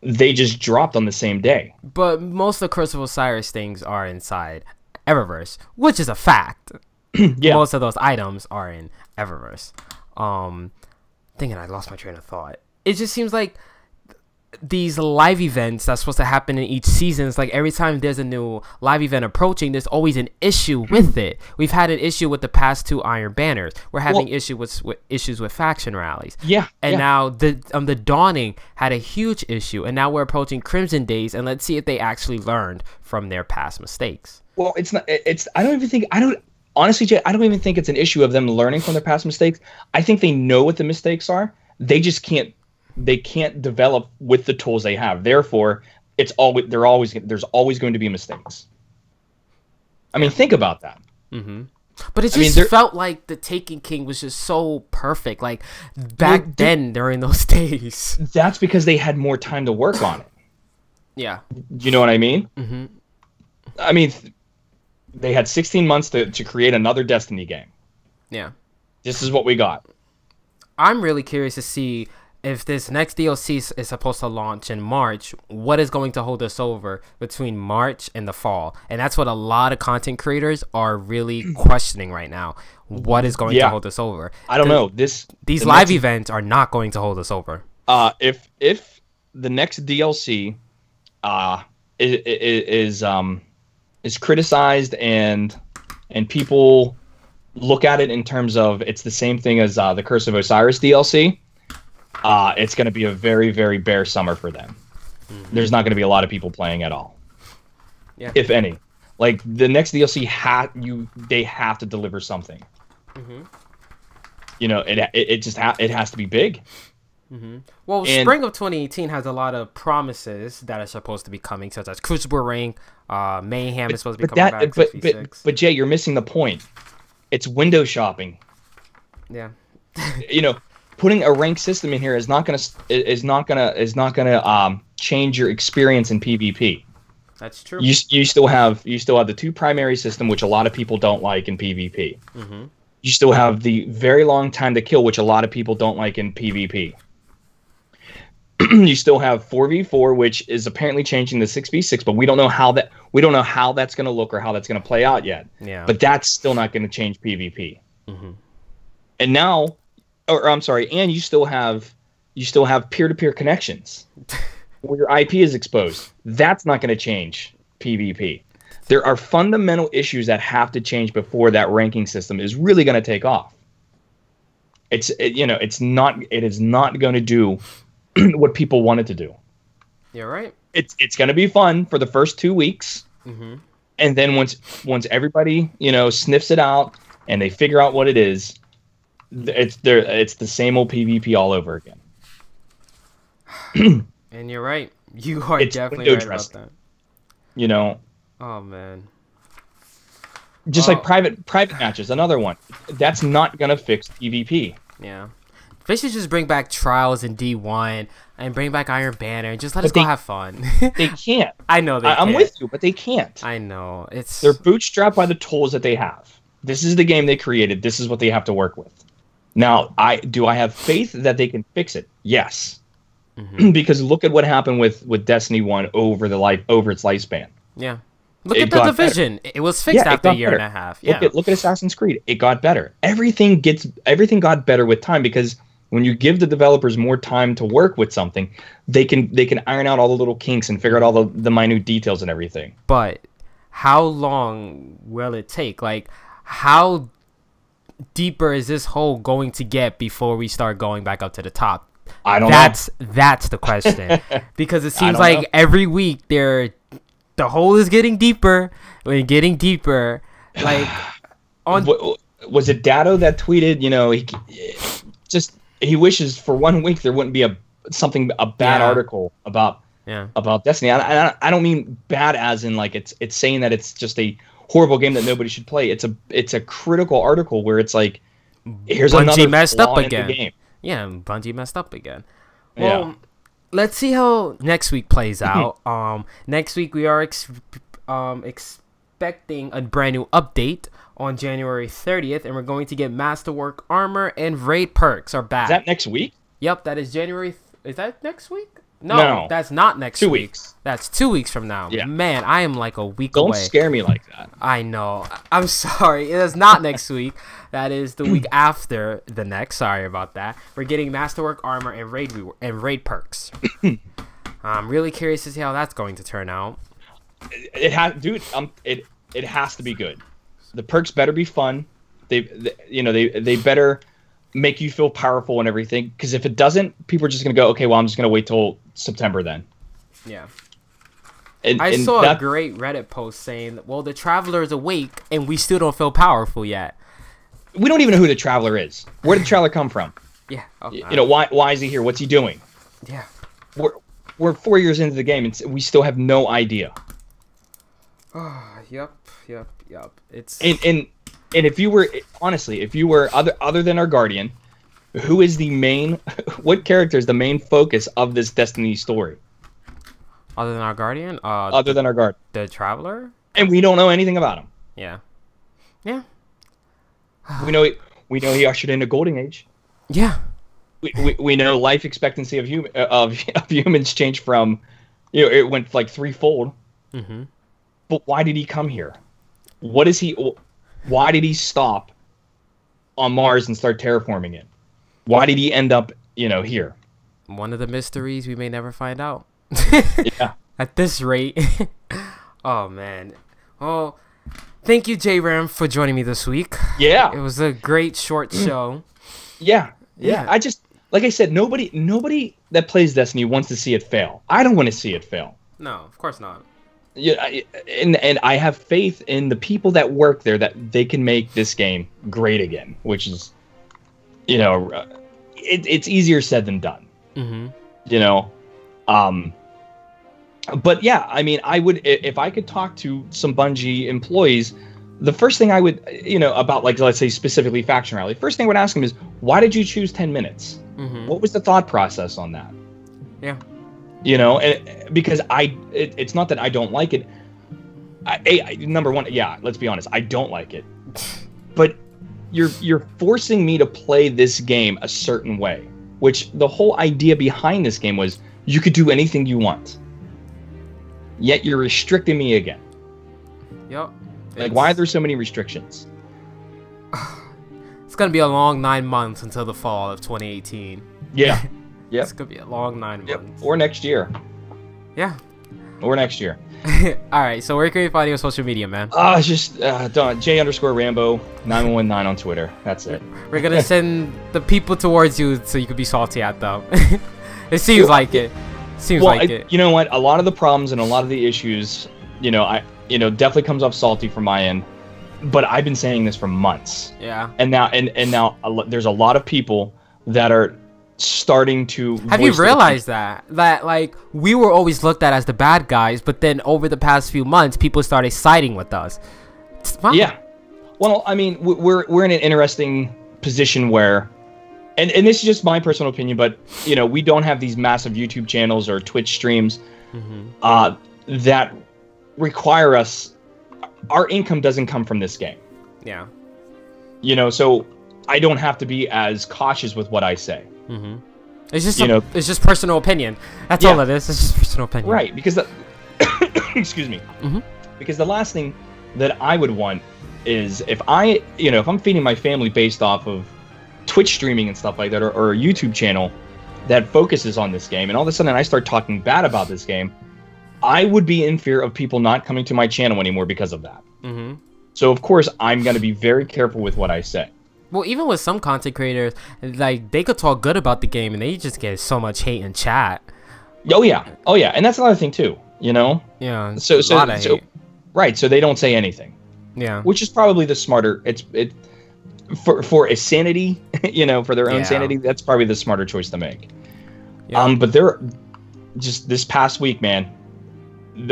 They just dropped on the same day. But most of the Curse of Osiris things are inside Eververse, which is a fact. Yeah. Most of those items are in Eververse. Thinking I lost my train of thought. It just seems like these live events that's supposed to happen in each season, it's like every time there's a new live event approaching, there's always an issue with it. We've had an issue with the past 2 Iron Banners. We're having issues with faction rallies. Yeah. And now the Dawning had a huge issue, and now we're approaching Crimson Days, and let's see if they actually learned from their past mistakes. Well, honestly, Jay, I don't even think it's an issue of them learning from their past mistakes. I think they know what the mistakes are. They just can't develop with the tools they have. Therefore, there's always going to be mistakes. I mean, think about that. Mm-hmm. But it just felt like the Taken King was just so perfect. Like back then, during those days. That's because they had more time to work on it. Yeah. You know what I mean? Mm-hmm. I mean, they had 16 months to create another Destiny game. Yeah. This is what we got. I'm really curious to see if this next DLC is supposed to launch in March, what is going to hold us over between March and the fall? And that's what a lot of content creators are really questioning right now. What is going to hold us over? I don't know. These live events are not going to hold us over. If the next DLC is criticized and people look at it in terms of it's the same thing as the Curse of Osiris DLC, it's going to be a very, very bare summer for them. Mm-hmm. There's not going to be a lot of people playing at all, if any. Like the next DLC, they have to deliver something. Mm-hmm. You know, it has to be big. Mm-hmm. Well, spring of 2018 has a lot of promises that are supposed to be coming, such as Crucible Ring, Mayhem is supposed to be coming back. But Jay, you're missing the point. It's window shopping. Yeah. You know, putting a rank system in here is not gonna change your experience in PvP. That's true. You still have the 2 primary system, which a lot of people don't like in PvP. Mm-hmm. You still have the very long time to kill, which a lot of people don't like in PvP. You still have 4v4, which is apparently changing to 6v6, but we don't know how that's going to look or how that's going to play out yet. Yeah. But that's still not going to change PvP. Mm-hmm. And now, and you still have peer-to-peer connections where your IP is exposed. That's not going to change PvP. There are fundamental issues that have to change before that ranking system is really going to take off. It is not going to do what people want it to do. You're right. It's going to be fun for the first 2 weeks. Mm-hmm. And then once everybody, sniffs it out and they figure out what it is, it's the same old PvP all over again. And you're right. You are definitely right about that. Oh man. Just like private matches, another one. That's not gonna fix PvP. Yeah. They should just bring back Trials in D1 and bring back Iron Banner and just let us go have fun. They can't. I know they can't. I'm with you, but they can't. I know. They're bootstrapped by the tools that they have. This is the game they created. This is what they have to work with. Now, do I have faith that they can fix it? Yes. Mm-hmm. Because look at what happened with Destiny 1 over its lifespan. Yeah. Look at the Division. It was fixed after a year and a half. Yeah. Look at Assassin's Creed. It got better. Everything got better with time, because when you give the developers more time to work with something, they can iron out all the little kinks and figure out all the minute details and everything. But how long will it take? Like, how deeper is this hole going to get before we start going back up to the top? I don't know. That's the question. Because it seems like every week the hole is getting deeper and getting deeper. Like, was it Datto that tweeted? He wishes for 1 week there wouldn't be a bad article about Destiny. I don't mean bad as in like it's saying that it's just a horrible game that nobody should play. It's a critical article where it's like, here's Bungie another messed flaw up in again. the game. Yeah, Bungie messed up again. Well, let's see how next week plays out. Next week we are expecting a brand new update on January 30th, and we're going to get Masterwork armor and raid perks are back. Is that next week? Yep, that is January. Is that next week? No, that's not next week. 2 weeks. That's 2 weeks from now. Yeah. Man, I am like a week away. Don't scare me like that. I know. I'm sorry. It is not next week. That is the week after the next. Sorry about that. We're getting Masterwork Armor and raid perks. I'm really curious to see how that's going to turn out. It has to be good. The perks better be fun. They better make you feel powerful and everything. Because if it doesn't, people are just gonna go, okay, well, I'm just gonna wait till September then. Yeah. And I saw a great Reddit post saying, well, the Traveler is awake and we still don't feel powerful yet. We don't even know who the Traveler is. Where did the Traveler come from? Yeah. Okay. Why is he here? What's he doing? Yeah. We're 4 years into the game and we still have no idea. Yep. It's and if you were other than our Guardian, who is the main? What character is the main focus of this Destiny story? Other than our Guardian? Other than our Guardian, the Traveler, and we don't know anything about him. Yeah. we know he ushered in a golden age. Yeah. We know life expectancy of humans changed from, it went like threefold. Mm-hmm. But why did he come here? Why did he stop on Mars and start terraforming it? Why did he end up, here? One of the mysteries we may never find out. Yeah. At this rate. Oh, man. Oh, thank you, J-Ram, for joining me this week. Yeah. It was a great short show. Yeah. I just, like I said, nobody that plays Destiny wants to see it fail. I don't want to see it fail. No, of course not. Yeah, and I have faith in the people that work there that they can make this game great again, which is, it's easier said than done. Mm-hmm. But yeah, I mean, I would, if I could talk to some Bungie employees, the first thing I would, about, like, let's say specifically Faction Rally, first thing I would ask them is, why did you choose 10 minutes? Mm-hmm. What was the thought process on that? Yeah. And because it's not that I don't like it. Number one, yeah, let's be honest, I don't like it. But you're forcing me to play this game a certain way, which the whole idea behind this game was you could do anything you want. Yet you're restricting me again. Yep. Like, why are there so many restrictions? It's gonna be a long 9 months until the fall of 2018. Yeah. Yeah. It's gonna be a long 9 months. Or next year. Yeah. Or next year. All right. So where can we find you on social media, man? It's just J_Rambo 9119 on Twitter. That's it. We're gonna send the people towards you so you can be salty at them. It seems like it. Seems like it. You know what? A lot of the problems and a lot of the issues, definitely comes off salty from my end. But I've been saying this for months. Yeah. And now there's a lot of people that are starting to. Have you realized that like we were always looked at as the bad guys, but then over the past few months, people started siding with us? Yeah. Well, I mean, we're in an interesting position where, and this is just my personal opinion, but we don't have these massive YouTube channels or Twitch streams that require us. Our income doesn't come from this game. Yeah. So I don't have to be as cautious with what I say. Mm-hmm. It's just it's just personal opinion. That's all it is. It's just personal opinion. Right, because excuse me. Mm-hmm. Because the last thing that I would want is if I'm feeding my family based off of Twitch streaming and stuff like that, or a YouTube channel that focuses on this game, and all of a sudden I start talking bad about this game, I would be in fear of people not coming to my channel anymore because of that. Mm-hmm. So of course I'm going to be very careful with what I say. Well, even with some content creators, like, they could talk good about the game and they just get so much hate in chat. Oh yeah, and that's another thing too. Yeah. So right. So they don't say anything. Yeah. Which is probably the smarter. For a sanity, for their own sanity. That's probably the smarter choice to make. Yeah. But they're just this past week, man.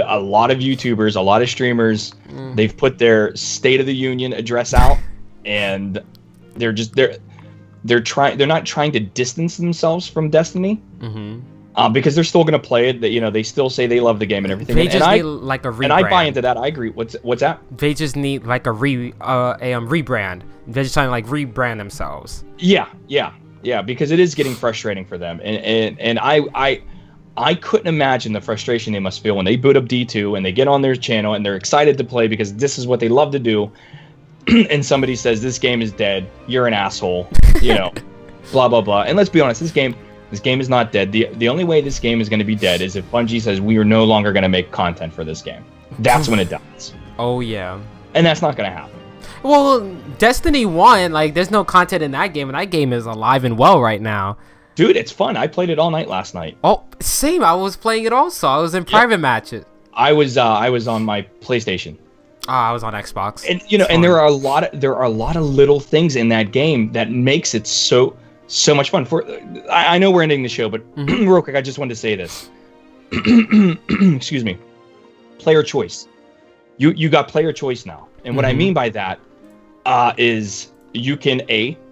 A lot of YouTubers, a lot of streamers, they've put their State of the Union address out, and they're not trying to distance themselves from Destiny, because they're still going to play it. They still say they love the game and everything. They just need like a rebrand. And I buy into that. I agree. What's that? They just need like a rebrand. They're just trying to like rebrand themselves. Yeah, because it is getting frustrating for them, and I couldn't imagine the frustration they must feel when they boot up D2 and they get on their channel and they're excited to play because this is what they love to do. And somebody says, this game is dead. You're an asshole. You know, blah, blah, blah. And let's be honest, this game is not dead. The only way this game is going to be dead is if Bungie says we are no longer going to make content for this game. That's when it dies. Oh, yeah. And that's not going to happen. Well, Destiny 1, like, there's no content in that game, and that game is alive and well right now. Dude, it's fun. I played it all night last night. Oh, same. I was playing it also. I was in private matches. I was on my PlayStation. I was on Xbox. And you know, and there are a lot of little things in that game that makes it so much fun. I know we're ending the show, but real quick, I just wanted to say this. Excuse me. Player choice. You got player choice now, and what I mean by that is you can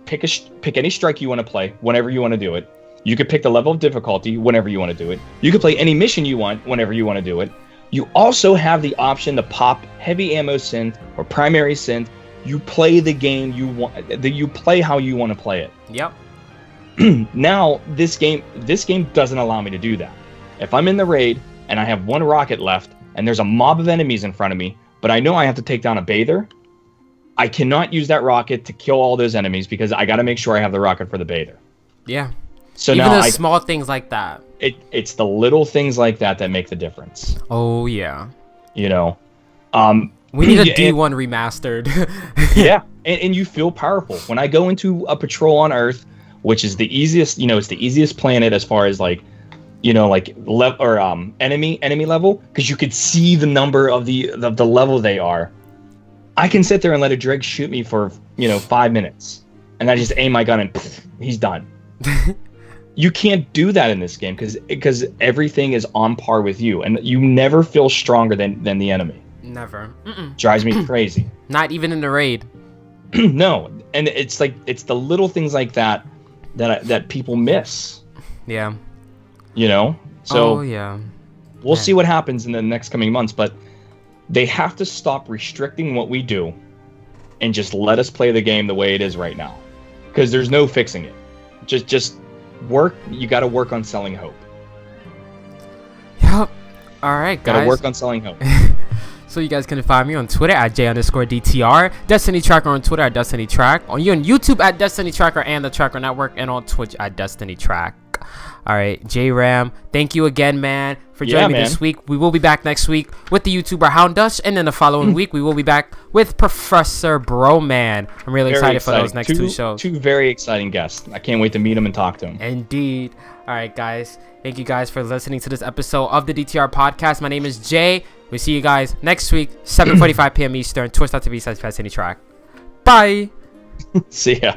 pick any strike you want to play whenever you want to do it. You could pick the level of difficulty whenever you want to do it. You could play any mission you want whenever you want to do it. You also have the option to pop heavy ammo synth or primary synth. You play the game you want. You play how you want to play it. Yep. Now this game doesn't allow me to do that. If I'm in the raid and I have one rocket left and there's a mob of enemies in front of me, but I know I have to take down a bather, I cannot use that rocket to kill all those enemies because I got to make sure I have the rocket for the bather. Yeah. So even now the small things like that. It's the little things like that that make the difference. Oh yeah. You know. We need a D1 remastered. Yeah, and you feel powerful when I go into a patrol on Earth, which is the easiest. You know, it's the easiest planet as far as like, you know, like enemy level, because you could see the number of the level they are. I can sit there and let a Dreg shoot me for 5 minutes, and I just aim my gun and poof, he's done. You can't do that in this game because everything is on par with you, and you never feel stronger than the enemy. Never. Drives me crazy. Not even in the raid. No, and it's the little things like that people miss. Yeah. You know. So oh yeah. We'll see what happens in the next coming months, but they have to stop restricting what we do, and just let us play the game the way it is right now, because there's no fixing it. Just work. You got to work on selling hope. Yep. All right, guys. Got to work on selling hope. So you guys can find me on Twitter at J_DTR, Destiny Tracker on Twitter at Destiny Track, on YouTube at Destiny Tracker and the Tracker Network, and on Twitch at Destiny Track. All right, J-Ram, thank you again, man, for joining me this week. We will be back next week with the YouTuber Houndush, and then the following week we will be back with Professor Broman. I'm really excited for those next two shows. Two very exciting guests. I can't wait to meet them and talk to them. Indeed. All right, guys. Thank you guys for listening to this episode of the DTR Podcast. My name is Jay. We'll see you guys next week, 7:45 p.m. Eastern, twitch.tv/Destiny Track. Bye. See ya.